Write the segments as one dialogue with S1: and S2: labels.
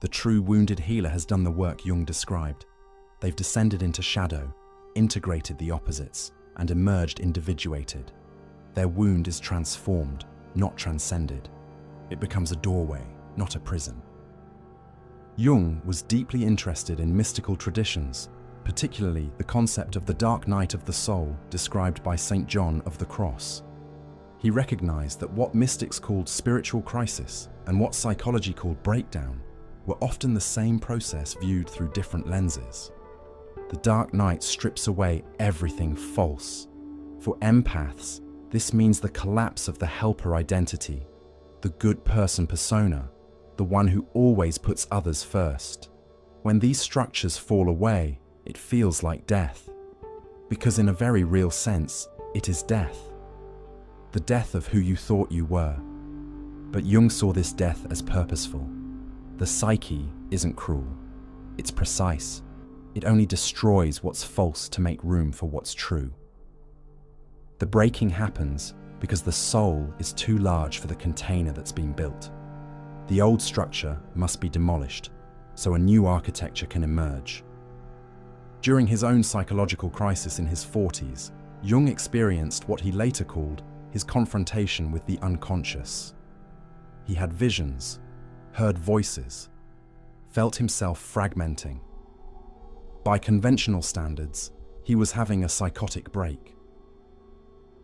S1: The true wounded healer has done the work Jung described. They've descended into shadow, integrated the opposites, and emerged individuated. Their wound is transformed, not transcended. It becomes a doorway, not a prison. Jung was deeply interested in mystical traditions, particularly the concept of the dark night of the soul described by St. John of the Cross. He recognized that what mystics called spiritual crisis and what psychology called breakdown were often the same process viewed through different lenses. The dark night strips away everything false. For empaths, this means the collapse of the helper identity, the good person persona, the one who always puts others first. When these structures fall away, it feels like death. Because in a very real sense, it is death. The death of who you thought you were. But Jung saw this death as purposeful. The psyche isn't cruel. It's precise. It only destroys what's false to make room for what's true. The breaking happens because the soul is too large for the container that's been built. The old structure must be demolished so a new architecture can emerge. During his own psychological crisis in his 40s, Jung experienced what he later called his confrontation with the unconscious. He had visions, heard voices, felt himself fragmenting. By conventional standards, he was having a psychotic break.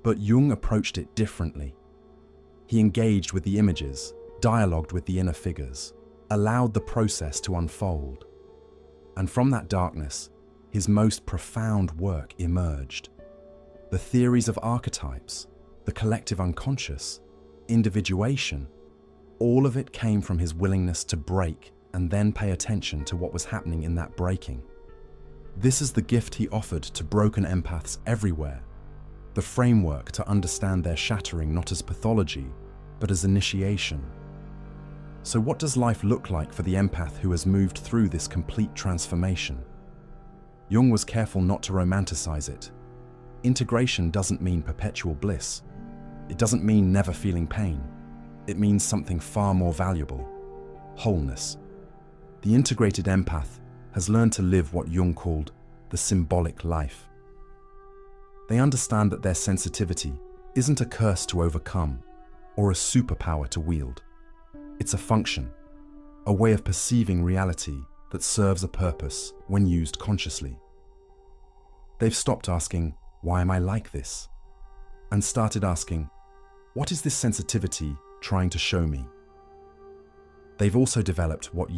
S1: But Jung approached it differently. He engaged with the images, dialogued with the inner figures, allowed the process to unfold. And from that darkness, his most profound work emerged. The theories of archetypes, the collective unconscious, individuation, all of it came from his willingness to break and then pay attention to what was happening in that breaking. This is the gift he offered to broken empaths everywhere, the framework to understand their shattering not as pathology, but as initiation. So what does life look like for the empath who has moved through this complete transformation? Jung was careful not to romanticize it. Integration doesn't mean perpetual bliss. It doesn't mean never feeling pain. It means something far more valuable: wholeness. The integrated empath has learned to live what Jung called the symbolic life. They understand that their sensitivity isn't a curse to overcome or a superpower to wield. It's a function, a way of perceiving reality that serves a purpose when used consciously. They've stopped asking, "Why am I like this?" and started asking, "What is this sensitivity trying to show me?" They've also developed what